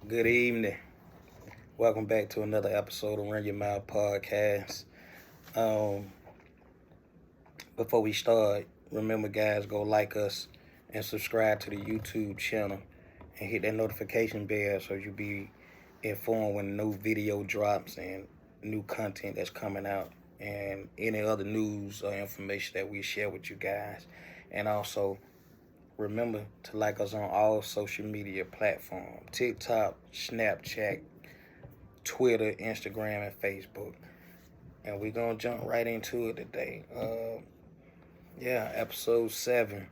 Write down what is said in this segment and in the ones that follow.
Good evening. Welcome back to another episode of Run Your Mouth Podcast. Um, Before we start, remember, guys, go like us and subscribe to the YouTube channel and hit that notification bell so you'll be informed when new video drops and new content that's coming out and any other news or information that we share with you guys. And also, remember to like us on all social media platforms: TikTok, Snapchat, Twitter, Instagram, and Facebook. And we're going to jump right into it today. Episode 7.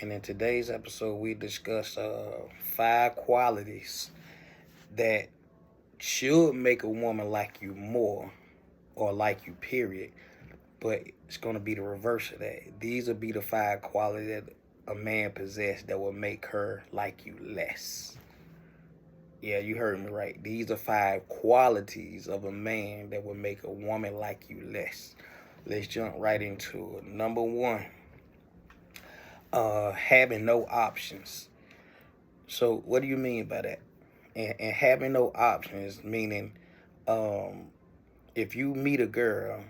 And in today's episode, we discuss 5 qualities that should make a woman like you more or like you, period. But it's going to be the reverse of that. These will be the 5 qualities that a man possess that will make her like you less. Yeah, you heard me right. These are 5 qualities of a man that will make a woman like you less. Let's jump right into it. Number 1, having no options. So, what do you mean by that? And having no options, meaning if you meet a girl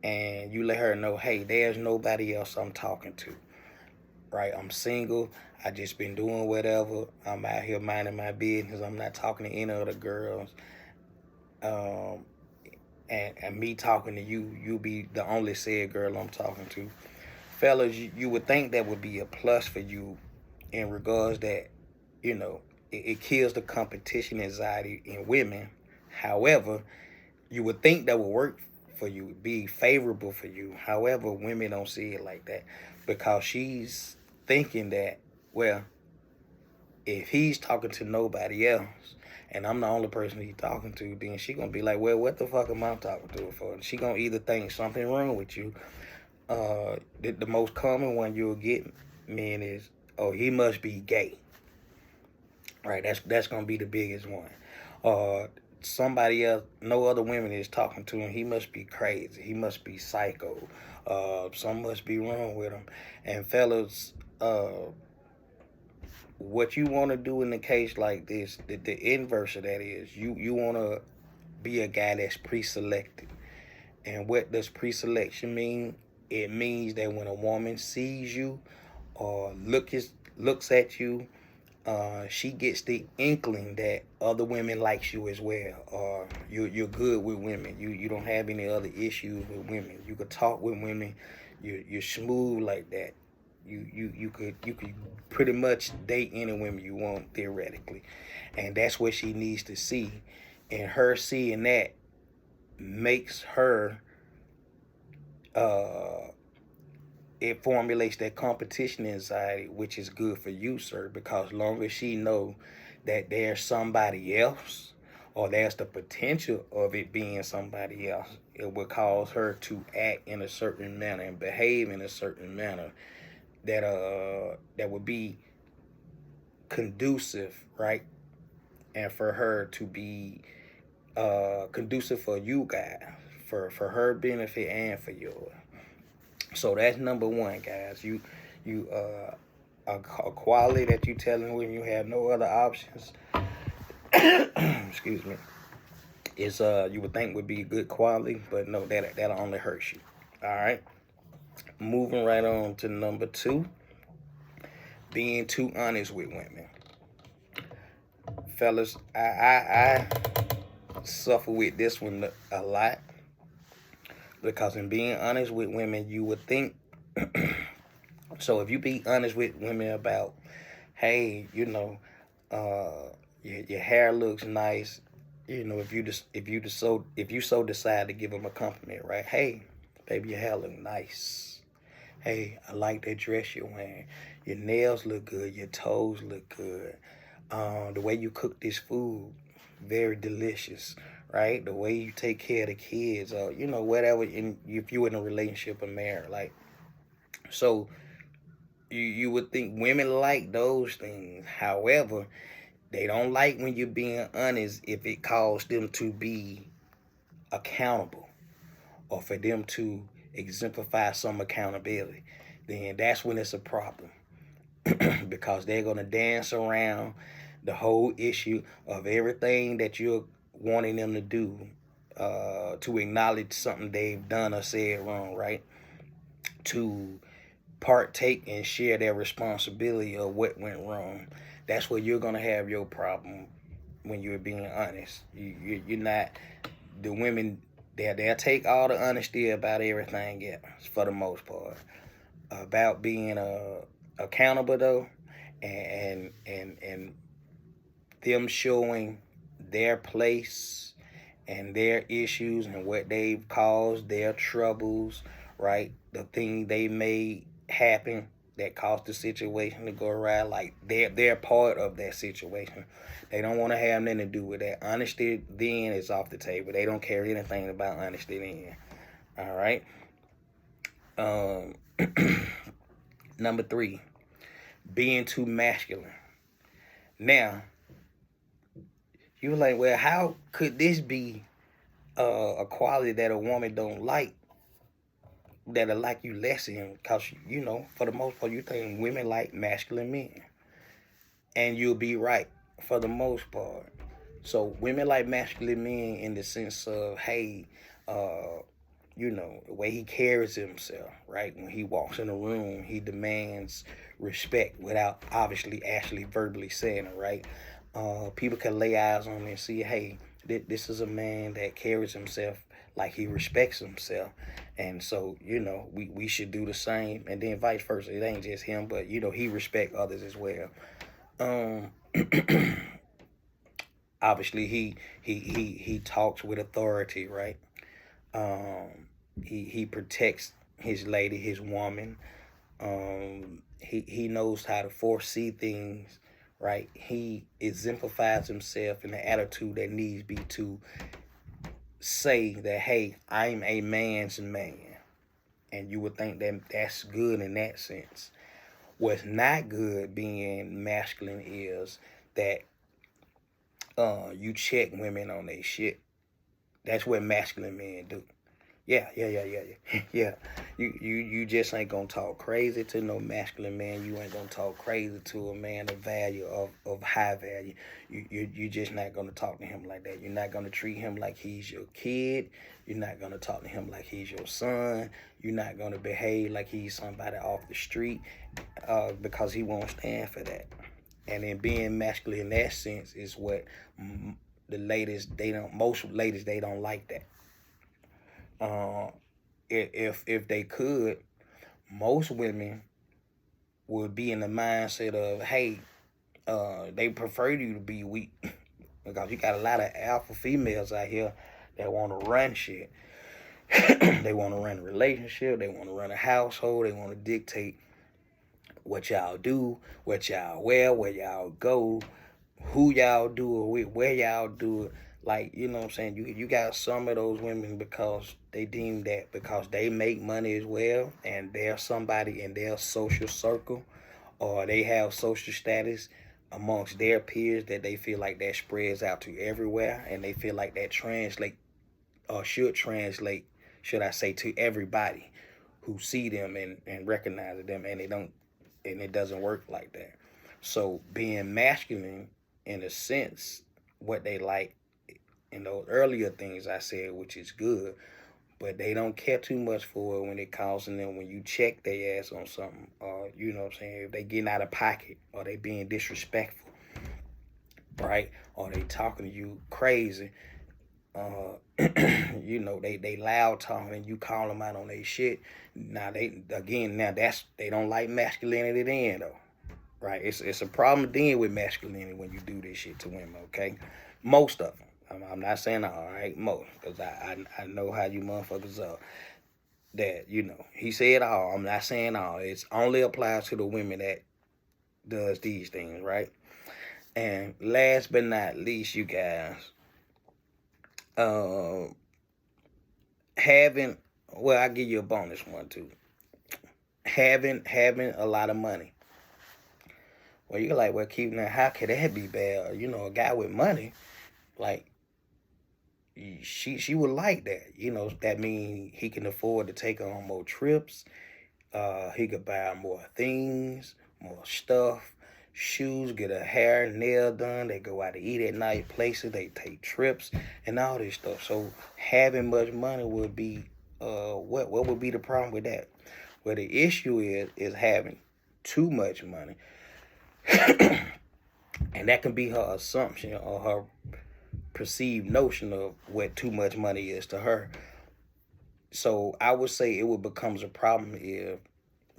and you let her know, hey, there's nobody else I'm talking to, right? I'm single. I just been doing whatever. I'm out here minding my business. I'm not talking to any other girls. Um, and me talking to you, you be the only said girl I'm talking to. Fellas, you would think that would be a plus for you in regards that, it kills the competition anxiety in women. However, you would think that would work for you, be favorable for you. However, women don't see it like that because she's thinking that, well, if he's talking to nobody else and I'm the only person he's talking to, then she gonna be like, well, what the fuck am I talking to her for? And she gonna either think something wrong with you. The most common one you'll get, men, is, oh, he must be gay. Right, that's gonna be the biggest one. Somebody else, no other women is talking to him. He must be crazy. He must be psycho. Something must be wrong with him. And fellas, what you want to do in a case like this, the inverse of that is you want to be a guy that's pre-selected. And what does pre-selection mean? It means that when a woman sees you or looks at you, she gets the inkling that other women likes you as well, or you're good with women. You don't have any other issues with women. You could talk with women. You're smooth like that. You could pretty much date any women you want theoretically, and that's what she needs to see. And her seeing that makes her uh it formulates that competition anxiety, which is good for you, sir, because long as she know that there's somebody else or there's the potential of it being somebody else, it will cause her to act in a certain manner and behave in a certain manner that would be conducive, right? And for her to be conducive for you guys, for her benefit and for yours. So that's number 1, guys. You a quality that you telling when you have no other options. Excuse me. Is you would think would be good quality, but no, that'll only hurt you. All right. Moving right on to number 2, being too honest with women. Fellas, I suffer with this one a lot because in being honest with women, you would think. So if you be honest with women about, hey, your hair looks nice. If you so decide to give them a compliment, right? Hey, baby, your hair look nice. Hey, I like that dress you're wearing. Your nails look good. Your toes look good. The way you cook this food, very delicious, right? The way you take care of the kids, or whatever. If you're in a relationship or married, like, so you would think women like those things. However, they don't like when you're being honest if it calls them to be accountable or for them to exemplify some accountability. Then that's when it's a problem because they're going to dance around the whole issue of everything that you're wanting them to do, to acknowledge something they've done or said wrong, right? To partake and share their responsibility of what went wrong. That's where you're gonna have your problem when you're being honest. You're not the women. They'll take all the honesty about everything else for the most part. About being accountable though, and them showing their place and their issues and what they've caused, their troubles, right? The thing they made happen that caused the situation to go awry, like they're part of that situation. They don't want to have nothing to do with that. Honesty then is off the table. They don't care anything about honesty then. All right. Um, number 3, being too masculine. Now, you were like, well, how could this be a quality that a woman don't like, that'll like you less in? Because, for the most part, you think women like masculine men. And you'll be right for the most part. So women like masculine men in the sense of, hey, the way he carries himself, right? When he walks in a room, he demands respect without obviously actually verbally saying it, right? People can lay eyes on him and see, hey, this is a man that carries himself like he respects himself. And so, we should do the same. And then vice versa. It ain't just him, but, he respect others as well. Obviously, he talks with authority, right? He protects his lady, his woman. He knows how to foresee things, right? He exemplifies himself in the attitude that needs be to say that, hey, I'm a man's man. And you would think that that's good in that sense. What's not good being masculine is that you check women on their shit. That's what masculine men do. Yeah. Yeah. You just ain't gonna talk crazy to no masculine man. You ain't gonna talk crazy to a man of value, of high value. You just not gonna talk to him like that. You're not gonna treat him like he's your kid. You're not gonna talk to him like he's your son. You're not gonna behave like he's somebody off the street, because he won't stand for that. And then being masculine in that sense is what the ladies, most ladies, they don't like that. If they could, most women would be in the mindset of, hey, they prefer you to be weak. Because you got a lot of alpha females out here that want to run shit. They want to run a relationship. They want to run a household. They want to dictate what y'all do, what y'all wear, where y'all go, who y'all do it with, where y'all do it. Like, you know what I'm saying? You got some of those women because they deem that because they make money as well and they're somebody in their social circle or they have social status amongst their peers that they feel like that spreads out to everywhere and they feel like that translate or should translate, should I say, to everybody who see them and recognize them, and it doesn't work like that. So being masculine in a sense, what they like in those earlier things I said, which is good, but they don't care too much for it when it comes to them when you check their ass on something, or you know what I'm saying, if they getting out of pocket or they being disrespectful, right? Or they talking to you crazy. They loud talking and you call them out on their shit. Now they don't like masculinity then though, right? It's a problem then with masculinity when you do this shit to women, okay? Most of them. I'm not saying all, right? Most, because I know how you motherfuckers are. That, he said all. I'm not saying all. It's only applies to the women that does these things, right? And last but not least, you guys, having, well, I'll give you a bonus one too. Having a lot of money. Well, you're like, well, Keith, now how could that be bad? A guy with money, like, she would like that. That means he can afford to take her on more trips. He could buy more things, more stuff. shoes, get her hair, nail done. They go out to eat at night places. They take trips and all this stuff. So having much money would be what would be the problem with that? Well, the issue is having too much money, and that can be her assumption or her perceived notion of what too much money is to her. So I would say it would becomes a problem if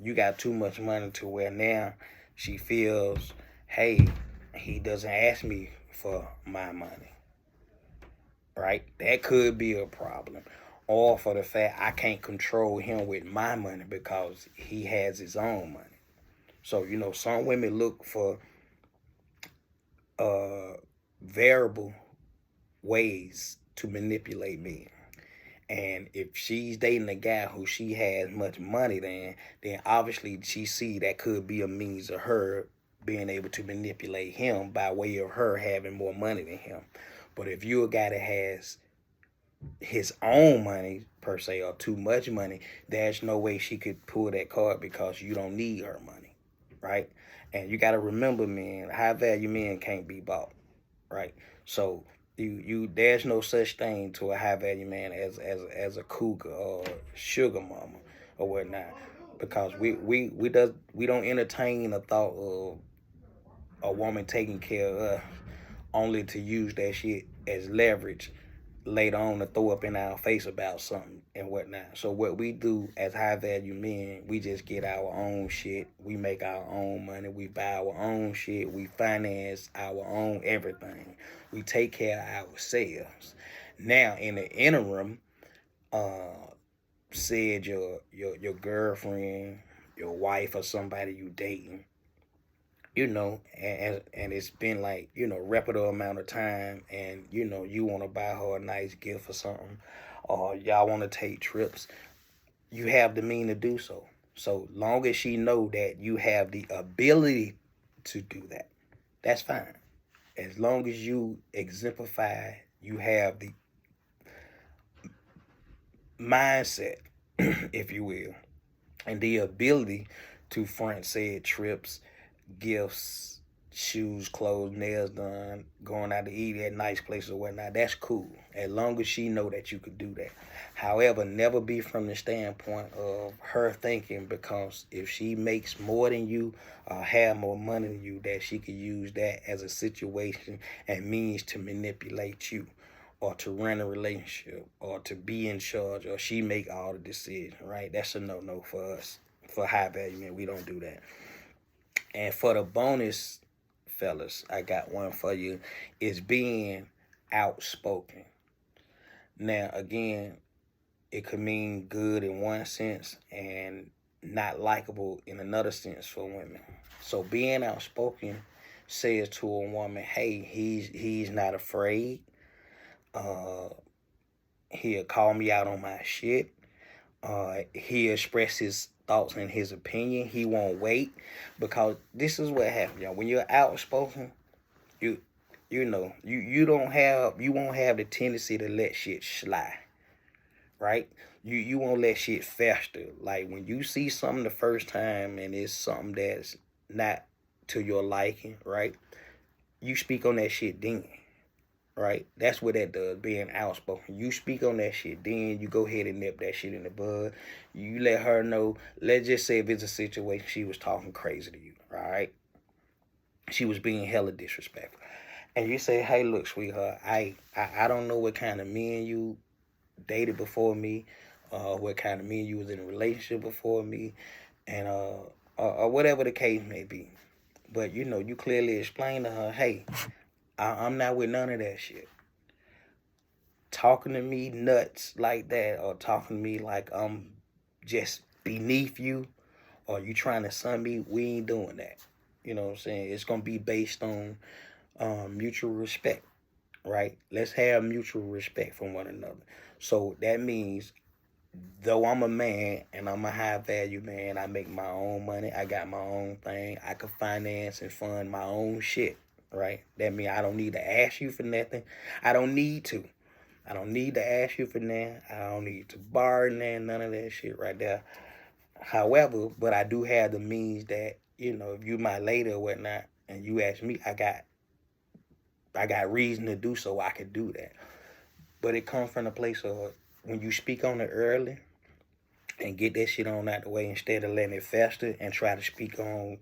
you got too much money to where now she feels, hey, he doesn't ask me for my money, right? That could be a problem. Or for the fact I can't control him with my money because he has his own money. So, some women look for uh, variable ways to manipulate men. And if she's dating a guy who she has much money then obviously she see that could be a means of her being able to manipulate him by way of her having more money than him. But if you're a guy that has his own money per se or too much money, there's no way she could pull that card because you don't need her money, right? And you got to remember, man, high value men can't be bought, right? So you there's no such thing to a high value man as a cougar or sugar mama or whatnot, because we don't entertain the thought of a woman taking care of us only to use that shit as leverage later on to throw up in our face about something and whatnot. So what we do as high value men, we just get our own shit. We make our own money. We buy our own shit. We finance our own everything. We take care of ourselves. Now in the interim, said your girlfriend, your wife, or somebody you dating, and it's been like, reputable amount of time, and you want to buy her a nice gift or something, or y'all want to take trips, you have the mean to do so. So long as she know that you have the ability to do that, that's fine. As long as you exemplify, you have the mindset, if you will, and the ability to front said trips, gifts, shoes, clothes, nails done, going out to eat at nice places or whatnot, that's cool. As long as she know that you could do that. However, never be from the standpoint of her thinking because if she makes more than you or have more money than you, that she could use that as a situation and means to manipulate you or to run a relationship or to be in charge, or she make all the decisions, right? That's a no-no for us. For high value men, we don't do that. And for the bonus, fellas, I got one for you, is being outspoken. Now, again, it could mean good in one sense and not likable in another sense for women. So being outspoken says to a woman, hey, he's not afraid. Uh, he'll call me out on my shit. He express his thoughts and his opinion. He won't wait, because this is what happens, y'all. When you're outspoken, you you won't have the tendency to let shit slide, right? You won't let shit fester. Like when you see something the first time and it's something that's not to your liking, right? You speak on that shit then. Right? That's what that does, being outspoken. You speak on that shit, then you go ahead and nip that shit in the bud. You let her know, let's just say if it's a situation she was talking crazy to you, right? She was being hella disrespectful. And you say, hey, look, sweetheart, I don't know what kind of men you dated before me, what kind of men you was in a relationship before me, and or whatever the case may be. But you clearly explain to her, hey, I'm not with none of that shit. Talking to me nuts like that, or talking to me like I'm just beneath you, or you trying to sun me, we ain't doing that. You know what I'm saying? It's gonna be based on mutual respect, right? Let's have mutual respect from one another. So that means, though I'm a man and I'm a high value man, I make my own money, I got my own thing, I can finance and fund my own shit, right? That means I don't need to ask you for nothing. I don't need to. I don't need to ask you for nothing. I don't need to borrow nothing, none of that shit right there. However, but I do have the means that, if you my lady or whatnot, and you ask me, I got reason to do so. I could do that. But it comes from a place of when you speak on it early and get that shit on out the way instead of letting it fester and try to speak on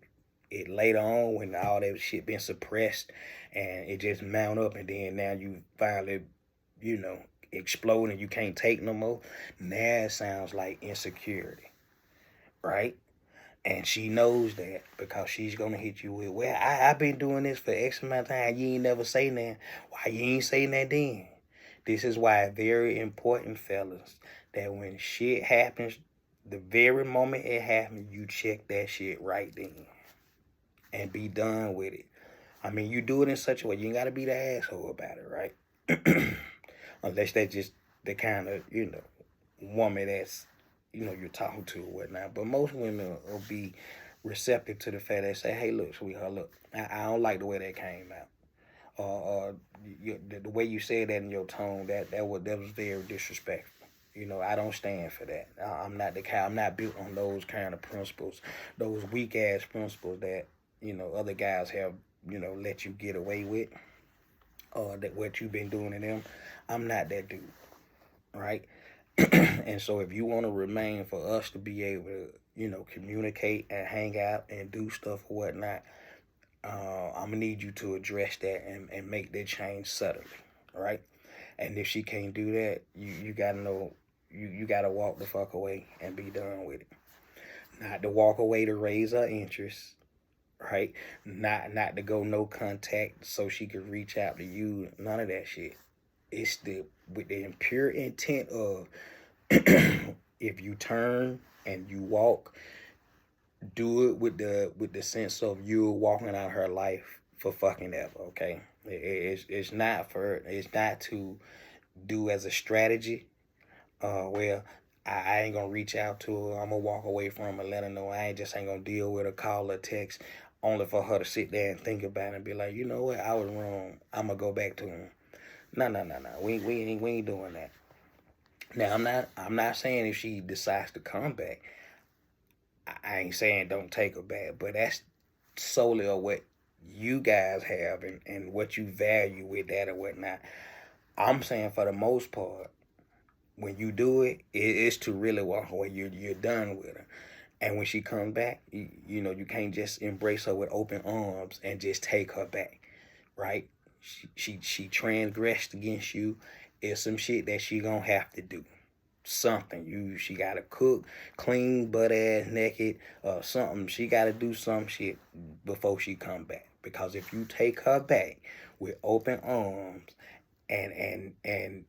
it later on when all that shit been suppressed and it just mount up and then now you finally, you know, explode and you can't take no more. Now it sounds like insecurity, right? And she knows that because she's gonna hit you with, well, I've been doing this for X amount of time. You ain't never say that. Why you ain't saying that then? This is why it's very important, fellas, that when shit happens, the very moment it happens, you check that shit right then and be done with it. I mean, you do it in such a way, you ain't gotta be the asshole about it, right? Unless that's just the kind of, you know, woman that's, you know, you're talking to or whatnot. But most women will be receptive to the fact that say, hey, look, sweetheart, look, I don't like the way that came out. The way you said that in your tone, that was very disrespectful. You know, I don't stand for that. I'm not the kind. I'm not built on those kind of principles, those weak ass principles that, you know, other guys have, you know, let you get away with, or that what you've been doing to them. I'm not that dude, right? And so if you want to remain for us to be able to, you know, communicate and hang out and do stuff or whatnot, I'm gonna need you to address that and make that change subtly, right? And if she can't do that, you gotta know you gotta walk the fuck away and be done with it. Not to walk away to raise her interest, right? Not to go no contact so she could reach out to you. None of that shit. It's with the pure intent of if you turn and you walk, do it with the sense of you walking out her life for fucking ever. Okay, it's not to do as a strategy. Well, I ain't gonna reach out to her. I'm gonna walk away from her, let her know I ain't gonna deal with her, call her, text, only for her to sit there and think about it and be like, you know what, I was wrong. I'm gonna go back to him. No. We ain't doing that. Now I'm not saying if she decides to come back, I ain't saying don't take her back, but that's solely of what you guys have and what you value with that or whatnot. I'm saying for the most part, when you do it, it's to really walk away. You're done with her. And when she comes back, you know, you can't just embrace her with open arms and just take her back, right? She transgressed against you. It's some shit that she gonna have to do. Something she gotta cook, clean, butt ass naked, something. She gotta do some shit before she come back. Because if you take her back with open arms and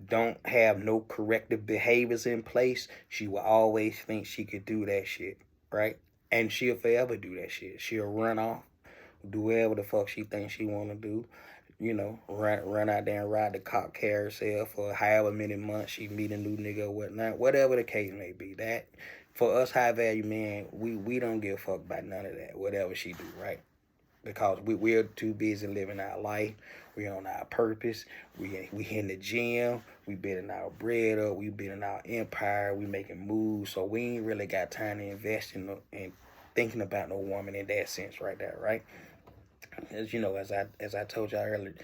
don't have no corrective behaviors in place, she will always think she could do that shit, right? And she'll forever do that shit. She'll run off, do whatever the fuck she thinks she wanna do. You know, run out there and ride the cop carousel for however many months she meet a new nigga or whatnot. Whatever the case may be. That, for us high value men, we don't give a fuck about none of that, whatever she do, right? Because we're too busy living our life. We on our purpose. We in the gym. We building our bread up. We building our empire. We making moves. So we ain't really got time to invest in thinking about no woman in that sense right there, right? As you know, as I told y'all earlier,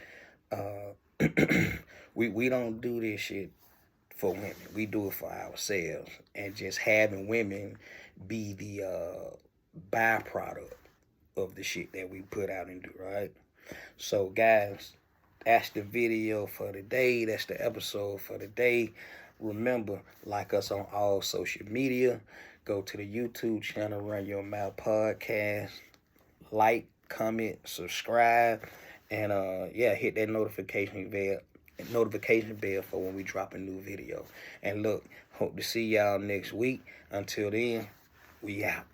we don't do this shit for women. We do it for ourselves, and just having women be the byproduct of the shit that we put out and do, right? So, guys, that's the video for today. That's the episode for today. Remember, like us on all social media. Go to the YouTube channel, Run Your Mouth Podcast. Like, comment, subscribe, and hit that notification bell for when we drop a new video. And look, hope to see y'all next week. Until then, we out.